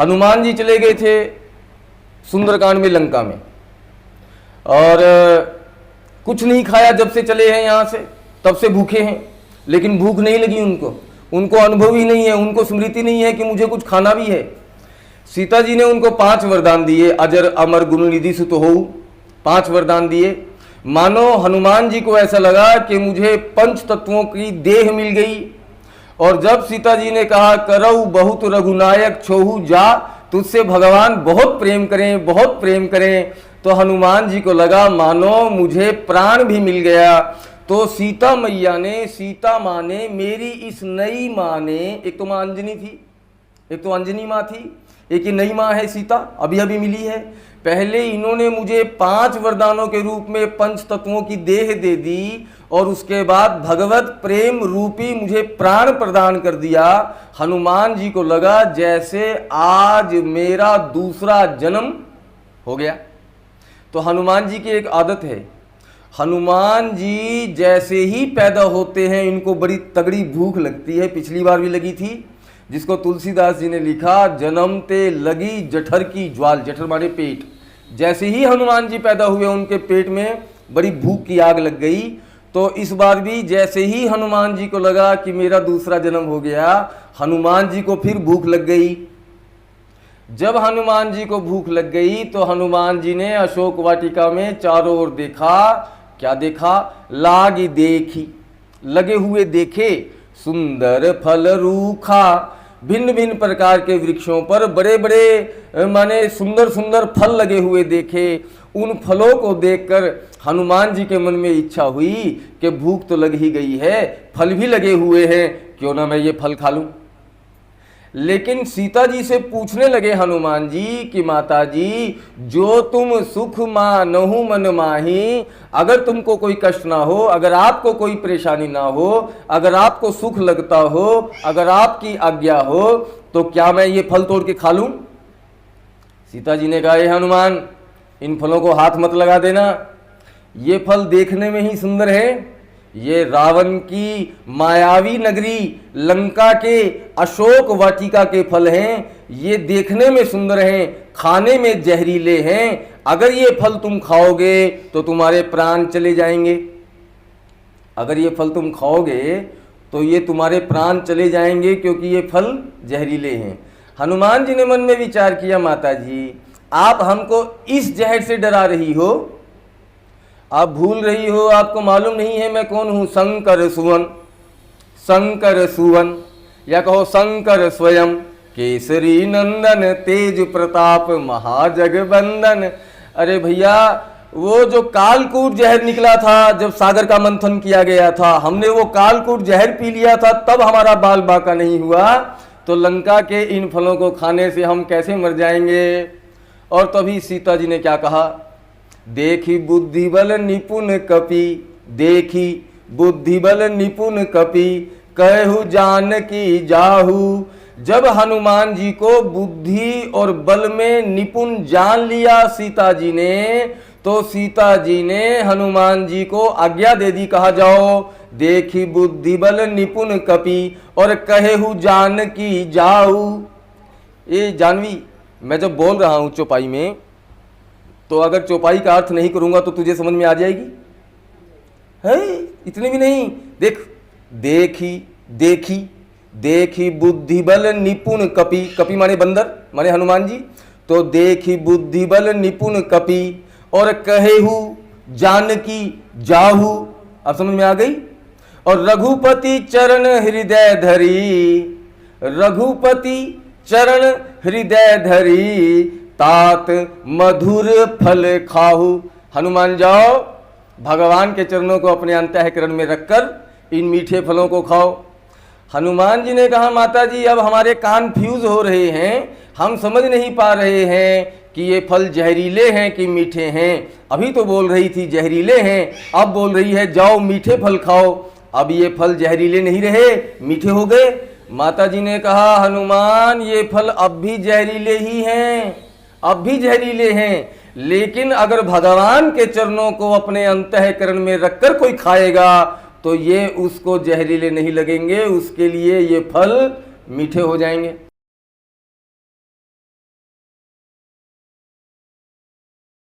हनुमान जी चले गए थे सुंदरकांड में लंका में, और कुछ नहीं खाया जब से चले हैं यहाँ से, तब से भूखे हैं, लेकिन भूख नहीं लगी उनको अनुभव ही नहीं है, उनको स्मृति नहीं है कि मुझे कुछ खाना भी है। सीता जी ने उनको 5 वरदान दिए, अजर अमर गुण निधि सुत हो, 5 वरदान दिए। मानो हनुमान जी को ऐसा लगा कि मुझे 5 तत्वों की देह मिल गई। और जब सीता जी ने कहा करऊ बहुत रघुनायक छोहू जा, तुझसे भगवान बहुत प्रेम करें, बहुत प्रेम करें, तो हनुमान जी को लगा मानो मुझे प्राण भी मिल गया। तो सीता मैया ने, सीता माँ ने, मेरी इस नई माँ ने, एक तो माँ अंजनी थी, एक तो अंजनी माँ थी, एक ही नई माँ है सीता, अभी अभी मिली है। पहले इन्होंने मुझे 5 वरदानों के रूप में 5 तत्वों की देह दे दी, और उसके बाद भगवत प्रेम रूपी मुझे प्राण प्रदान कर दिया। हनुमान जी को लगा जैसे आज मेरा दूसरा जन्म हो गया। तो हनुमान जी की एक आदत है, हनुमान जी जैसे ही पैदा होते हैं इनको बड़ी तगड़ी भूख लगती है, पिछली बार भी लगी थी, जिसको तुलसीदास जी ने लिखा जन्मते लगी जठर की ज्वाल, जठर माने पेट। जैसे ही हनुमान जी पैदा हुए उनके पेट में बड़ी भूख की आग लग गई। तो इस बार भी जैसे ही हनुमान जी को लगा कि मेरा दूसरा जन्म हो गया, हनुमान जी को फिर भूख लग गई। जब हनुमान जी को भूख लग गई तो हनुमान जी ने अशोक वाटिका में चारों ओर देखा। क्या देखा? लागी देखी, लगे हुए देखे सुंदर फल रूखा, भिन्न भिन्न प्रकार के वृक्षों पर बड़े बड़े माने सुंदर सुंदर फल लगे हुए देखे। उन फलों को देखकर हनुमान जी के मन में इच्छा हुई कि भूख तो लग ही गई है, फल भी लगे हुए हैं, क्यों ना मैं ये फल खा लूं। लेकिन सीता जी से पूछने लगे हनुमान जी कि माता जी, जो तुम सुख मानहु मन माही, अगर तुमको कोई कष्ट ना हो, अगर आपको कोई परेशानी ना हो, अगर आपको सुख लगता हो, अगर आपकी आज्ञा हो, तो क्या मैं ये फल तोड़ के खा लूं? सीता जी ने कहा हे हनुमान, इन फलों को हाथ मत लगा देना, ये फल देखने में ही सुंदर है। ये रावण की मायावी नगरी लंका के अशोक वाटिका के फल हैं, ये देखने में सुंदर हैं, खाने में जहरीले हैं। अगर ये फल तुम खाओगे तो तुम्हारे प्राण चले जाएंगे, अगर ये फल तुम खाओगे तो ये तुम्हारे प्राण चले जाएंगे, क्योंकि ये फल जहरीले हैं। हनुमान जी ने मन में विचार किया, माता जी आप हमको इस जहर से डरा रही हो, आप भूल रही हो, आपको मालूम नहीं है मैं कौन हूं। शंकर सुवन, शंकर सुवन, या कहो शंकर स्वयं, केसरी नंदन, तेज प्रताप महाजगबंदन। अरे भैया, वो जो कालकूट जहर निकला था जब सागर का मंथन किया गया था, हमने वो कालकूट जहर पी लिया था, तब हमारा बाल बाका नहीं हुआ, तो लंका के इन फलों को खाने से हम कैसे मर जाएंगे। और तभी सीता जी ने क्या कहा, देखी बुद्धि बल निपुण कपि, देखी बुद्धि बल निपुण कपि, कहु जान की जाहू। जब हनुमान जी को बुद्धि और बल में निपुण जान लिया सीता जी ने, तो सीता जी ने हनुमान जी को आज्ञा दे दी, कहा जाओ देखी बुद्धि बल निपुण कपि और कहु जान की जाहू। ये जानवी, मैं जब बोल रहा हूं चौपाई में, तो अगर चौपाई का अर्थ नहीं करूंगा तो तुझे समझ में आ जाएगी? है इतने भी नहीं। देख, देखी देखी देखी बुद्धि बल निपुण कपि, कपि माने बंदर, माने हनुमान जी, तो देखी बुद्धि बल निपुण कपि और कहेहु जानकी जाहू। अब समझ में आ गई? और रघुपति चरण हृदय धरी, रघुपति चरण हृदय धरी, तात मधुर फल खाहू। हनुमान जाओ, भगवान के चरणों को अपने अंतःकरण में रखकर इन मीठे फलों को खाओ। हनुमान जी ने कहा माता जी, अब हमारे कान फ्यूज हो रहे हैं, हम समझ नहीं पा रहे हैं कि ये फल जहरीले हैं कि मीठे हैं। अभी तो बोल रही थी जहरीले हैं, अब बोल रही है जाओ मीठे फल खाओ। अब ये फल जहरीले नहीं रहे, मीठे हो गए। माता जी ने कहा हनुमान, ये फल अब भी जहरीले ही हैं, अब भी जहरीले हैं, लेकिन अगर भगवान के चरणों को अपने अंतःकरण में रखकर कोई खाएगा तो ये उसको जहरीले नहीं लगेंगे, उसके लिए ये फल मीठे हो जाएंगे।